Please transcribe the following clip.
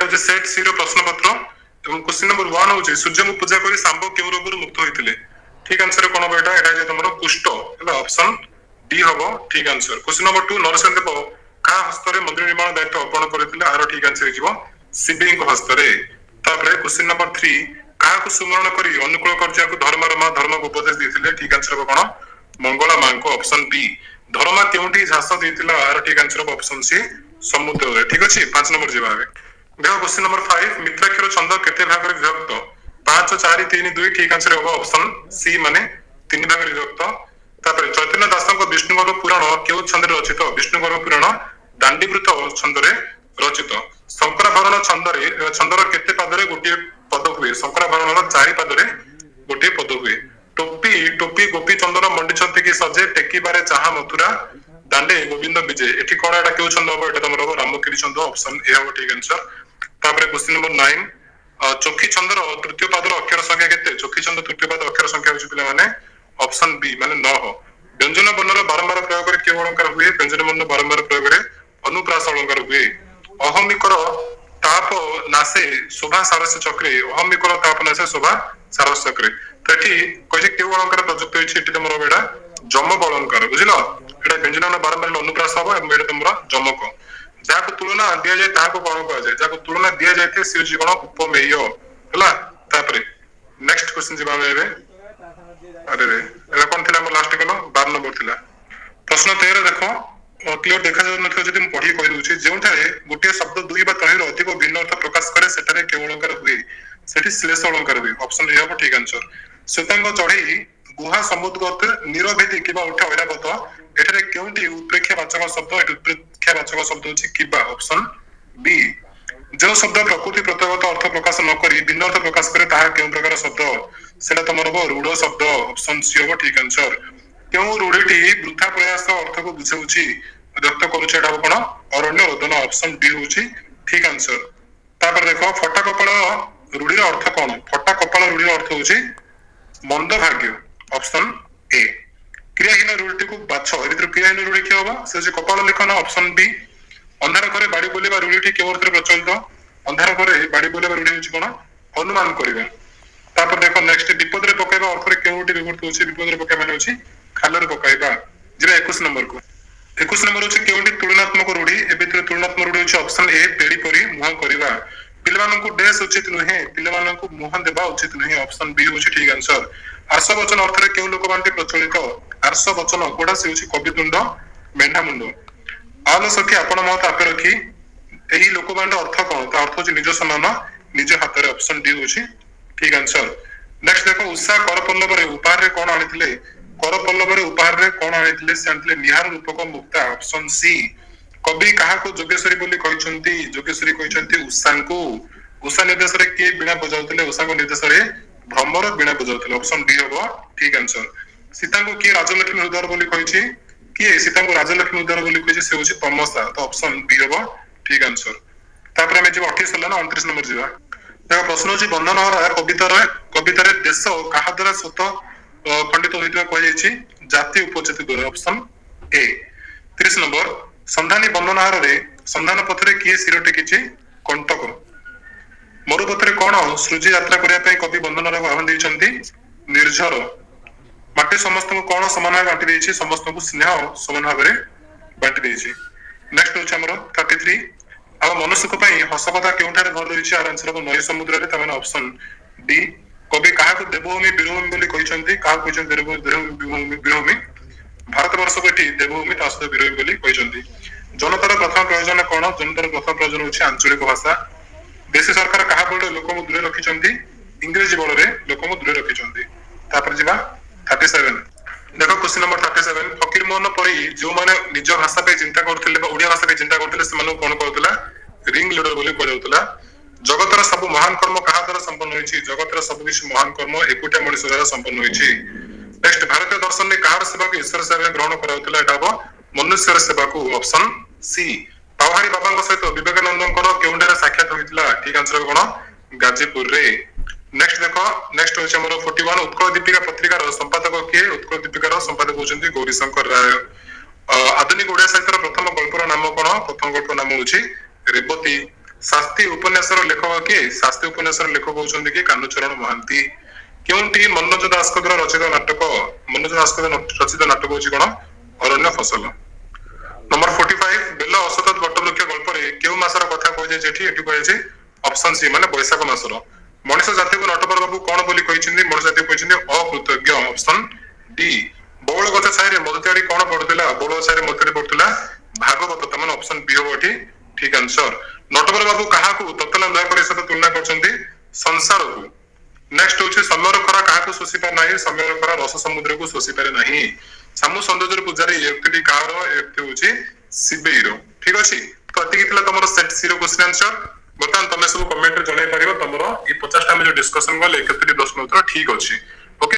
हूँ सेट सी रो प्रश्न पत्र एवं क्वेश्चन नंबर 1 हूँ सूर्य को पूजा करी सांब केउ रोगରୁ मुक्त होइतिले। ठीक आंसर कोन बेटा एटा जे तमरो कुष्ठ हैला ऑप्शन डी हबो ठीक answer. Question number 2 Narsingh Dev का हस्तरे मंदिर निर्माण दायित्व अर्पण करथिले आरो ठीक आंसर हिजबो शिवलिंग को हस्तरे। तापरे क्वेश्चन नंबर 3 का को सुमरण करी अनुकूल कर्जा को धर्म को उपदेश दिथिले ठीक आंसर हो कोन मंगला मां को ऑप्शन बी। धर्मा केउंटी झास देथिला आरो ठीक आंसर हो ऑप्शन सी समुद्र रे। ठीक अछि 5 नंबर जवाब। देखो क्वेश्चन नंबर 5 मित्राक्षर छंद केते भाग रे विभक्त 5 4 3 2 ठीक आंसर होगा ऑप्शन सी माने 3 भाग रे विभक्त। तापर चैतन्य दासक विष्णुगर्भ पुराण केउ छंद रे रचित विष्णुगर्भ पुराण दांडीवृत छंद रे रचित। शंकराभरण छंदर केते पद रे गोटे पद हुए शंकराभरण 4 पद रे गोटे पद हुए। टोपी टोपी गोपी चंदन मंडी छंती की सजे टेकी बारे चाहा मथुरा दांडे गोविंद विजय एठी कोन एटा केउ छंद हो एटा तमरो रामकीरी छंद ऑप्शन ए हो ठीक आंसर। तापर क्वेश्चन नंबर 9 चोखी छंदर तृतीय पदर अक्षर संख्या केते चोखी छंद तृतीय पद अक्षर संख्या होछि पिला माने ऑप्शन बी माने 9। व्यंजन वर्णर बारंबार प्रयोग करे केउ अलंकार हुए व्यंजन वर्ण बारंबार प्रयोग करे अनुप्रास अलंकार हुए। अहमिकर ताप नासे शोभा सारस्य चक्रे अहमिकर ताप नासे शोभा सारस्य चक्रे तो एठी कहि केउ अलंकार प्रयुक्त होछि एठी तमरो बेटा जमक अलंकार बुझिलो एटा व्यंजन वर्ण बारंबार अनुप्रास हो एवं एटा तमरो जमक। जाको तुलना दिया जाए ताको कोन कह जाए जाको तुलना दिया जाए से जीवन उपमेय हला। तापरे नेक्स्ट क्वेश्चन जवाब एबे अरे रे एला कोन थिला हमर लास्ट कलो 12 नंबर थिला प्रश्न 13 देखो क्लियर देखा जाउ नथो जदि हम पढी कहि दउछि जेउठारे गोटे शब्द दुई बा तहिर अधिक भिन्न अर्थ प्रकाश करे सेटारे केउ अलंकार हुए सेठी श्लेष अलंकार हुए ऑप्शन ए हो ठीक आंसर। श्वेतांग चढ़ई गुहा समुद्रगत निरभेदी किबा उठा ऐरावत एठारे केउंटी उत्प्रेक्षावाचक शब्द एठी उत्प्रेक्षावाचक शब्द होछि किबा ऑप्शन बी। जो शब्द प्रकृति प्रत्यगत अर्थ प्रकाश न करी भिन्न अर्थ प्रकाश करे ताहा केउ प्रकार शब्द सेटा तमरो रूढ़ शब्द ऑप्शन सी हो ठीक आंसर। केउ रूढ़ीटी वृथा प्रयास अर्थ को बुझाउछि व्यक्त करूछि एटा कोन अरण्य रोदन ऑप्शन डी होछि ठीक आंसर। तापर देखो फटा कपाल रूढ़ीर अर्थ कोन फटा कपाल रूढ़ीर अर्थ होछि मंद भाग्य ऑप्शन ए। क्रियाहीन रूढ़ी को बाछ एतिर क्रियाहीन रूढ़ी के होबा से कपाल लेखन ऑप्शन बी। अंधार घरे बाड़ी बोलेबा रूढ़ीटी केउ अर्थ प्रचलित अंधार घरे बाड़ी बोलेबा रूढ़ी होछि कोन अनुमान करिबा। तापर देखो नेक्स्ट विपद रे पकाइबा अर्थ रे केउटी विभक्त होछि विपद रे पकाइबा होछि खाल रे पकाइबा जेबा 21 नंबर को 21 नंबर होछि केउटी तुलनात्मक रूढ़ी एबे तुलनात्मक रूढ़ी होछि ऑप्शन ए पेड़ी परी मुह करिबा। पिलमानंकु डेस उचित नहे पिलमानंकु मुह देबा उचित नहे ऑप्शन बी होछि ठीक आंसर। आर्ष वचन अर्थ रे केउ लोक बांटी प्रचलित आर्ष वचन कोडा से होछि कवितुंड मेंढा मुंड। आलो सखी आपण मत आपे रखी एही लोकबांड अर्थ कोन त अर्थ होछि निज सम्मान निज हाथ रे ऑप्शन डी होछि ठीक आंसर। नेक्स्ट देखो उषा कर पल्लव रे उपहार रे कोन आनिथिले कर पल्लव रे उपहार रे कोन आनिथिले से आनिथिले निहार रूपक मुक्ता ऑप्शन सी। कवि काहा को जोगेश्वरी बोली कहिसंती जोगेश्वरी कहिसंती उषा को उषा निर्देश रे के बिना बजाउथिले उषा को निर्देश रे भ्रमर बिना बजाउथिले ऑप्शन डी होबो ठीक आंसर। सीता को के राजलक्ष्मी उदार बोली कहिछि किए सीता को राजलक्ष्मी उदार बोली कहिछि से होछि तमसा तो ऑप्शन बी होबो ठीक आंसर। तापर हम जे 28 होला ना 29 नंबर जिबा देखो प्रश्न होछि बंधनहरा कविता रे देश काहा द्वारा स्वत खंडित होइतबा कहि जायछि जाति उपजाति द्वारा ऑप्शन ए। 30 नंबर संधानी बंधनहार रे संधान पथ रे किए सिर टेकिछि कंटक मरुपथ रे कोन सृजी यात्रा करिया पय कवि बंधनहरा को आह्वान दैछंती निर्झर। माटी समस्त को कोन समान भाव बांटी देछि समस्त को स्नेह समान भाव रे बांटी देछि। नेक्स्ट होछि हमर 33 अब मनुष्य को पई हस कथा केउठारे घर रहिछि आर आंसर को नय समुद्र रे तमाने ऑप्शन डी। कवि काहा को देवभूमि बीरभूमि बोली कहिसंती काहा कहिसंती बीरभूमि भारत वर्ष को एठी देवभूमि तासद बीरभूमि बोली कहिसंती। जनतार प्रथम प्रयोजन कोन जनतार प्रथम प्रयोजन होछि आंचलिक भाषा। देश सरकार काहा बळ लोक को दूरे रखिसंती इंग्लिश बळ रे लोक को दूरे रखिसंती। तापर जिबा 37 देखो क्वेश्चन नंबर 37 फकीर मोहन परी जो माने निज भाषा पे चिंता करथिले बा ओडिया भाषा पे चिंता करथिले से माने कोन कहउतला रिंग लीडर बोली कहउतला। जगतर सब महान कर्म काहा द्वारा संपन्न होइछि जगतर सब किछ महान कर्म एकुटा मनुष्य द्वारा संपन्न होइछि। नेक्स्ट भारतीय दर्शन ने काहार सेवा को ईश्वर सेवा ग्रहण कराउतला एटा हो मनुष्यर सेवा को ऑप्शन सी। पावहारी बाबा को सहित विवेकानंदकर केउंडा साक्षात होइतला ठीक आंसर कोन गाजीपुर रे। नेक्स्ट देखो नेक्स्ट होछि हमर 41 उत्कल दीपिका पत्रिकार संपादक के उत्कल दीपिकार संपादक होछन्ती गौरीशंकर राय। आधुनिक ओडिया साहित्यर प्रथम गल्पर नाम कोन प्रथम गल्प नाम होछि रेवती। ଶାସ୍ତି ଉପନ୍ୟାସର ଲେଖକ କିଏ? ଶାସ୍ତି ଉପନ୍ୟାସର ଲେଖକ ହଉଛନ୍ତି କି କାହ୍ନୁଚରଣ ମହାନ୍ତି। କେଉଁଠି ମନୋଜ ଦାସଙ୍କ ଦ୍ୱାରା ରଚିତ ନାଟକ? ମନୋଜ ଦାସଙ୍କ ଦ୍ୱାରା ରଚିତ ନାଟକ ହଉଛି କଣ? ଅରଣ୍ୟ ଫସଲ। ନମ୍ବର 45 ବେଲ ଅସତତ ବଟବୃକ୍ଷ ଗଳ୍ପରେ କେଉଁ ମାସର କଥା କୁହାଯାଇଛି ଏଠି? ଏଠି କୁହାଯାଇଛି ଅପସନ ସି ମାନେ ବୈଶାଖ ମାସର। ମଣିଷ ଜାତିକୁ ନଟବର ବାବୁ କଣ ବୋଲି କହିଛନ୍ତି? ମଣିଷ ଜାତି କହିଛନ୍ତି ଅକୃତଜ୍ଞ। Option D. ବଉଳ ଗଛ ଛାଇରେ ମଧୁତିଆରୀ କଣ ପଢୁଥିଲା? ବଉଳ ଗଛ ଛାଇରେ ମଧୁତିଆରୀ ପଢୁଥିଲା ଭାଗବତ। ତାମାନେ ଅପସନ ବି ହବ ଏଠି ଠିକ ଆନ୍ସର। ନଟବର ବାବୁ କାହାକୁ ତତଲା ଦୟାକରି ସହିତ ତୁଳନା କରିଛନ୍ତି? ସଂସାରକୁ। ନେକ୍ସଟ ହଉଛି ସମୟର ଖରା କାହାକୁ ଶୋଷି ପାରେ ନାହିଁ? ସମୟର ଖରା ରସ ସମୁଦ୍ରକୁ ଶୋଷି ପାରେ ନାହିଁ। ସାମୁ ସୌନ୍ଦର୍ଯ୍ୟ ପୂଜାରେ ଏ ବ୍ୟକ୍ତିଟି କାହାର? ଏ ବ୍ୟକ୍ତି ହଉଛି ଶିବେଇର। ଠିକ ଅଛି, ତ ଏତିକି ଥିଲା ତମର ସେଟ ସି ର କ୍ୱେଶ୍ଚନ ଆନ୍ସର। ବର୍ତ୍ତମାନ ତମେ ସବୁ କମେଣ୍ଟରେ ଜଣାଇ ପାରିବ ତମର ଏଇ 50ଟା ଆମେ ଯୋଉ ଡିସ୍କସନ କଲେ କେତୋଟି ପ୍ରଶ୍ନ ଉତ୍ତର ଠିକ ଅଛି।